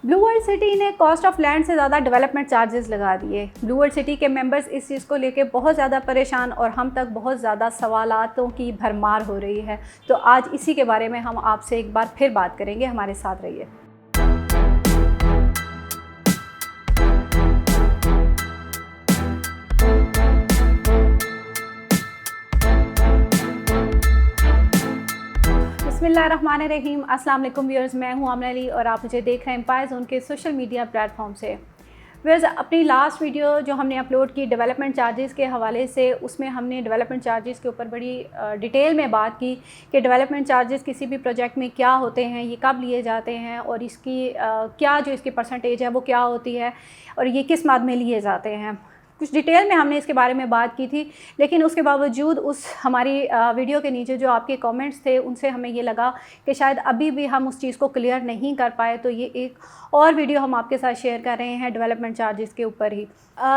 Blue world city ने cost of land से ज़्यादा डेवलपमेंट चार्जेस लगा दिए। ब्लू वर्ल्ड सिटी के मेंबर्स इस चीज़ को लेके बहुत ज़्यादा परेशान और हम तक बहुत ज़्यादा सवालातों की भरमार हो रही है। तो आज इसी के बारे में हम आपसे एक बार फिर बात करेंगे, हमारे साथ रहिए। बिस्मिल्लाहिर्रहमानिर्रहीम। अस्सलाम वालेकुम व्यूअर्स, मैं हूं आमना अली और आप मुझे देख रहे हैं एम्पायर ज़ोन के सोशल मीडिया प्लेटफॉर्म से। व्यूअर्स, अपनी लास्ट वीडियो जो हमने अपलोड की डेवलपमेंट चार्जेस के हवाले से, उसमें हमने डेवलपमेंट चार्जेस के ऊपर बड़ी डिटेल में बात की कि डेवलपमेंट चार्जेस किसी भी प्रोजेक्ट में क्या होते हैं, ये कब लिए जाते हैं और इसकी क्या जो इसकी परसेंटेज है वो क्या होती है और ये किस मद में लिए जाते हैं। कुछ डिटेल में हमने इसके बारे में बात की थी, लेकिन उसके बावजूद उस हमारी वीडियो के नीचे जो आपके कमेंट्स थे उनसे हमें ये लगा कि शायद अभी भी हम उस चीज़ को क्लियर नहीं कर पाए। तो ये एक और वीडियो हम आपके साथ शेयर कर रहे हैं डेवलपमेंट चार्जेस के ऊपर ही।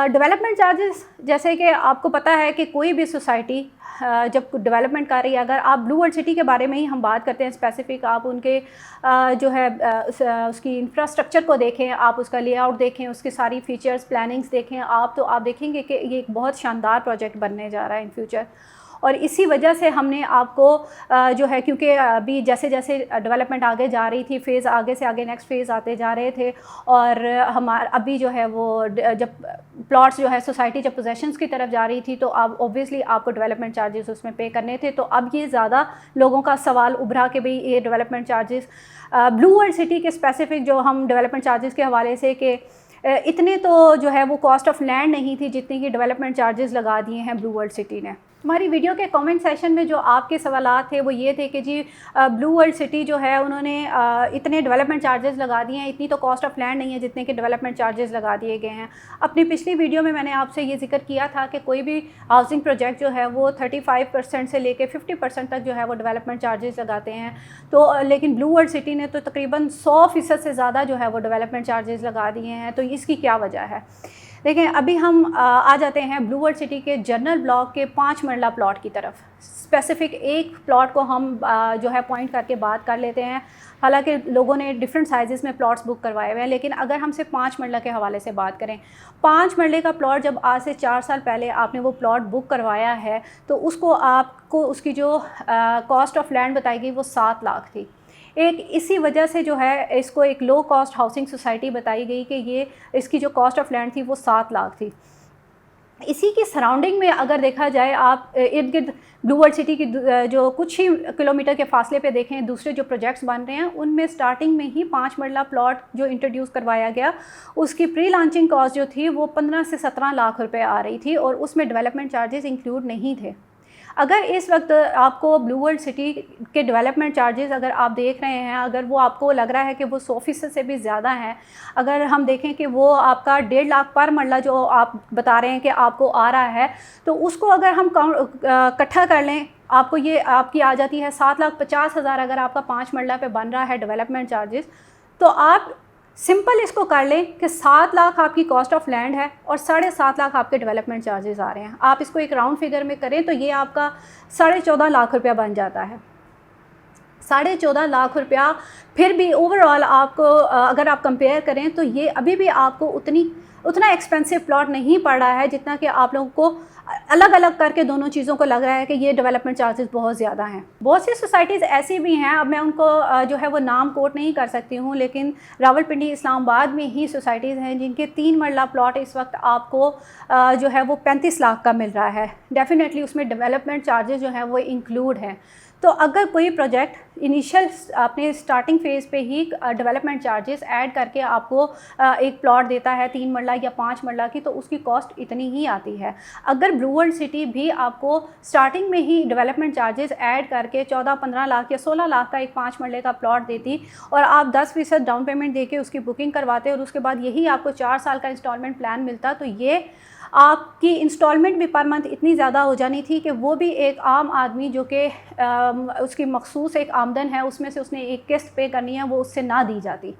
डेवलपमेंट चार्जेस, जैसे कि आपको पता है कि कोई भी सोसाइटी जब डेवलपमेंट कर रही है, अगर आप ब्लू वर्ल्ड सिटी के बारे में ही हम बात करते हैं स्पेसिफिक, आप उनके जो है उसकी इंफ्रास्ट्रक्चर को देखें, आप उसका लेआउट देखें, उसकी सारी फीचर्स प्लानिंग्स देखें, तो आप देखेंगे कि ये एक बहुत शानदार प्रोजेक्ट बनने जा रहा है इन फ्यूचर। और इसी वजह से हमने आपको जो है, क्योंकि अभी जैसे जैसे डेवलपमेंट आगे जा रही थी, फेज़ आगे से आगे नेक्स्ट फेज़ आते जा रहे थे, और अभी जो है वो जब प्लॉट्स जो है सोसाइटी जब पोजेशंस की तरफ जा रही थी, तो अब ऑब्वियसली आपको डेवलपमेंट चार्जेस उसमें पे करने थे। तो अब ये ज़्यादा लोगों का सवाल उभरा कि भाई ये development charges blue world city के स्पेसिफिक जो हम डेवलपमेंट चार्जेस के हवाले से कि इतने तो जो है वो कॉस्ट ऑफ लैंड नहीं थी जितनी कि डेवलपमेंट चार्जेस लगा दिए हैं ब्लू वर्ल्ड सिटी ने। हमारी वीडियो के कमेंट सेशन में जो आपके सवालात थे वो ये थे कि जी ब्लू वर्ल्ड सिटी जो है उन्होंने इतने डेवलपमेंट चार्जेस लगा दिए हैं, इतनी तो कॉस्ट ऑफ लैंड नहीं है जितने के डेवलपमेंट चार्जेस लगा दिए गए हैं। अपनी पिछली वीडियो में मैंने आपसे ये जिक्र किया था कि कोई भी हाउसिंग प्रोजेक्ट जो है वो 35% से लेके 50% तक जो है वो डेवलपमेंट चार्जेस लगाते हैं। तो लेकिन ब्लू वर्ल्ड सिटी ने तो तकरीबन 100% से ज़्यादा जो है वो डेवलपमेंट चार्जेस लगा दिए हैं। तो इसकी क्या वजह है? देखें, अभी हम आ जाते हैं ब्लू वर्ल्ड सिटी के जनरल ब्लॉक के 5 मरला प्लॉट की तरफ। स्पेसिफिक एक प्लॉट को हम जो है पॉइंट करके बात कर लेते हैं। हालांकि लोगों ने डिफरेंट साइजेस में प्लॉट्स बुक करवाए हुए हैं, लेकिन अगर हम सिर्फ 5 मरला के हवाले से बात करें, 5 मरले का प्लॉट जब आज से 4 साल पहले आपने वो प्लॉट बुक करवाया है, तो उसको आपको उसकी जो कॉस्ट ऑफ लैंड बताई गई वो 7 लाख थी। एक इसी वजह से जो है इसको एक लो कॉस्ट हाउसिंग सोसाइटी बताई गई कि ये इसकी जो कॉस्ट ऑफ लैंड थी वो 7 लाख थी। इसी की सराउंडिंग में अगर देखा जाए, आप इर्द गिर्द ब्लू वर्ल्ड सिटी की जो कुछ ही किलोमीटर के फासले पे देखें, दूसरे जो प्रोजेक्ट्स बन रहे हैं उनमें स्टार्टिंग में ही 5 मरला प्लॉट जो इंट्रोड्यूस करवाया गया, उसकी प्री लॉन्चिंग कॉस्ट जो थी वो 15 से 17 लाख रुपए आ रही थी और उसमें डेवलपमेंट चार्जेस इंक्लूड नहीं थे। अगर इस वक्त आपको ब्लू वर्ल्ड सिटी के डेवलपमेंट चार्जेस अगर आप देख रहे हैं, अगर वो आपको लग रहा है कि वो 100% से भी ज़्यादा हैं, अगर हम देखें कि वो आपका 1.5 लाख पर मरला जो आप बता रहे हैं कि आपको आ रहा है, तो उसको अगर हम इकट्ठा कर लें, आपको ये आपकी आ जाती है 7,50,000 अगर आपका 5 मरला पे बन रहा है डेवलपमेंट चार्जेस। तो आप सिंपल इसको कर लें कि 7 लाख आपकी कॉस्ट ऑफ लैंड है और 7.5 लाख आपके डेवलपमेंट चार्जेस आ रहे हैं। आप इसको एक राउंड फिगर में करें तो ये आपका 14.5 लाख रुपया बन जाता है। 14.5 लाख रुपया फिर भी ओवरऑल आपको अगर आप कंपेयर करें तो ये अभी भी आपको उतना एक्सपेंसिव प्लॉट नहीं पड़ रहा है जितना कि आप लोगों को अलग अलग करके दोनों चीज़ों को लग रहा है कि ये डेवलपमेंट चार्जेस बहुत ज़्यादा हैं। बहुत सी सोसाइटीज़ ऐसी भी हैं, अब मैं उनको जो है वो नाम कोट नहीं कर सकती हूँ, लेकिन रावलपिंडी इस्लामाबाद में ही सोसाइटीज़ हैं जिनके 3 मरला प्लॉट इस वक्त आपको जो है वो 35 लाख का मिल रहा है। डेफिनेटली उसमें डेवलपमेंट चार्जेस जो हैं वो इंक्लूड हैं। तो अगर कोई प्रोजेक्ट इनिशियल अपने स्टार्टिंग फेज़ पे ही डेवलपमेंट चार्जेस ऐड करके आपको एक प्लॉट देता है 3 मरला या 5 मरला की, तो उसकी कॉस्ट इतनी ही आती है। अगर ब्लू वर्ल्ड सिटी भी आपको स्टार्टिंग में ही डेवलपमेंट चार्जेस ऐड करके 14-15 लाख या 16 लाख का एक 5 मरले का प्लॉट देती और आप 10% डाउन पेमेंट देके उसकी बुकिंग करवाते और उसके बाद यही आपको 4 साल का इंस्टॉलमेंट प्लान मिलता, तो ये आपकी इंस्टॉलमेंट भी पर मंथ इतनी ज़्यादा हो जानी थी कि वो भी एक आम आदमी जो कि उसकी मखसूस एक आमदन है उसमें से उसने एक किस्त पे करनी है, वो उससे ना दी जाती।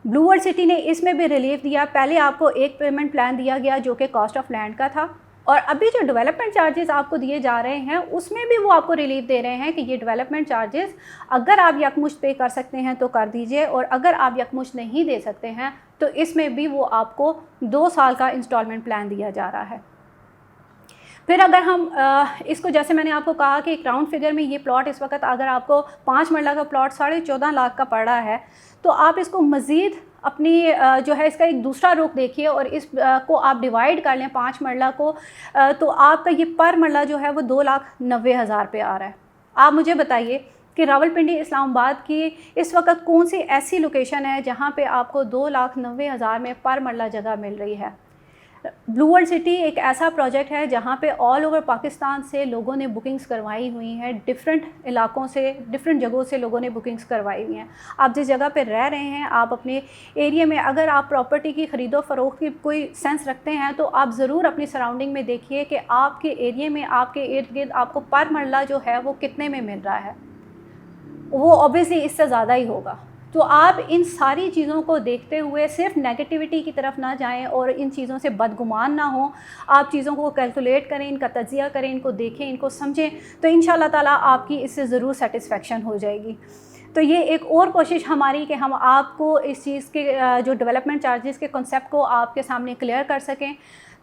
ब्लू वर्ल्ड सिटी ने इसमें भी रिलीफ दिया। पहले आपको एक पेमेंट प्लान दिया गया जो कि कॉस्ट ऑफ लैंड का था, और अभी जो डेवलपमेंट चार्जेस आपको दिए जा रहे हैं उसमें भी वो आपको रिलीफ दे रहे हैं कि ये डेवलपमेंट चार्जेस अगर आप यकमुश्त पे कर सकते हैं तो कर दीजिए, और अगर आप यकमुश्त नहीं दे सकते हैं तो इसमें भी वो आपको 2 साल का इंस्टॉलमेंट प्लान दिया जा रहा है। फिर अगर हम इसको, जैसे मैंने आपको कहा कि एक राउंड फिगर में ये प्लॉट इस वक्त अगर आपको 5 मरला का प्लॉट 14.5 लाख का पड़ा है, तो आप इसको मज़ीद अपनी जो है इसका एक दूसरा रुख देखिए और इस को आप डिवाइड कर लें 5 मरला को, तो आपका ये पर मरला जो है वो 2,90,000 पे आ रहा है। आप मुझे बताइए कि रावलपिंडी इस्लामाबाद की इस वक्त कौन सी ऐसी लोकेशन है जहाँ पे आपको 2,90,000 में पर मरला जगह मिल रही है। ब्लू वर्ल्ड सिटी एक ऐसा प्रोजेक्ट है जहाँ पे ऑल ओवर पाकिस्तान से लोगों ने बुकिंग्स करवाई हुई हैं, डिफरेंट इलाकों से, डिफरेंट जगहों से लोगों ने बुकिंग्स करवाई हुई हैं। आप जिस जगह पे रह रहे हैं, आप अपने एरिया में अगर आप प्रॉपर्टी की ख़रीदो फरोख्त की कोई सेंस रखते हैं तो आप ज़रूर अपनी सराउंडिंग में देखिए कि आपके एरिया में, आपके इर्द गिर्द आपको पर मरला जो है वो कितने में मिल रहा है। वो ऑब्वियसली इससे ज़्यादा ही होगा। तो आप इन सारी चीज़ों को देखते हुए सिर्फ नेगेटिविटी की तरफ ना जाएं और इन चीज़ों से बदगुमान ना हो। आप चीज़ों को कैलकुलेट करें, इनका तजिया करें, इनको देखें, इनको समझें, तो इंशाल्लाह ताला आपकी इससे ज़रूर सेटिस्फेक्शन हो जाएगी। तो ये एक और कोशिश हमारी कि हम आपको इस चीज़ के जो डेवलपमेंट चार्जेस के कॉन्सेप्ट को आपके सामने क्लियर कर सकें।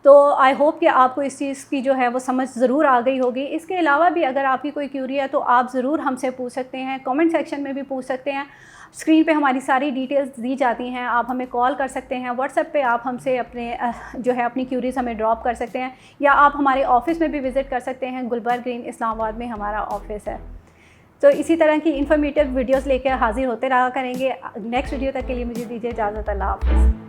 तो आई होप कि आपको इस चीज़ की जो है वो समझ ज़रूर आ गई होगी। इसके अलावा भी अगर आपकी कोई क्यूरी है तो आप ज़रूर हमसे पूछ सकते हैं, कमेंट सेक्शन में भी पूछ सकते हैं। स्क्रीन पे हमारी सारी डिटेल्स दी जाती हैं, आप हमें कॉल कर सकते हैं, व्हाट्सएप पे आप हमसे अपने जो है अपनी क्यूरीज़ हमें ड्रॉप कर सकते हैं, या आप हमारे ऑफ़िस में भी विज़िट कर सकते हैं। गुलबर्ग ग्रीन इस्लामाबाद में हमारा ऑफ़िस है। तो इसी तरह की इन्फॉर्मेटिव वीडियोज़ लेकर हाज़िर होते रहा करेंगे। नेक्स्ट वीडियो तक के लिए मुझे दीजिए इजाज़त। अल्लाह हाफ़िज़।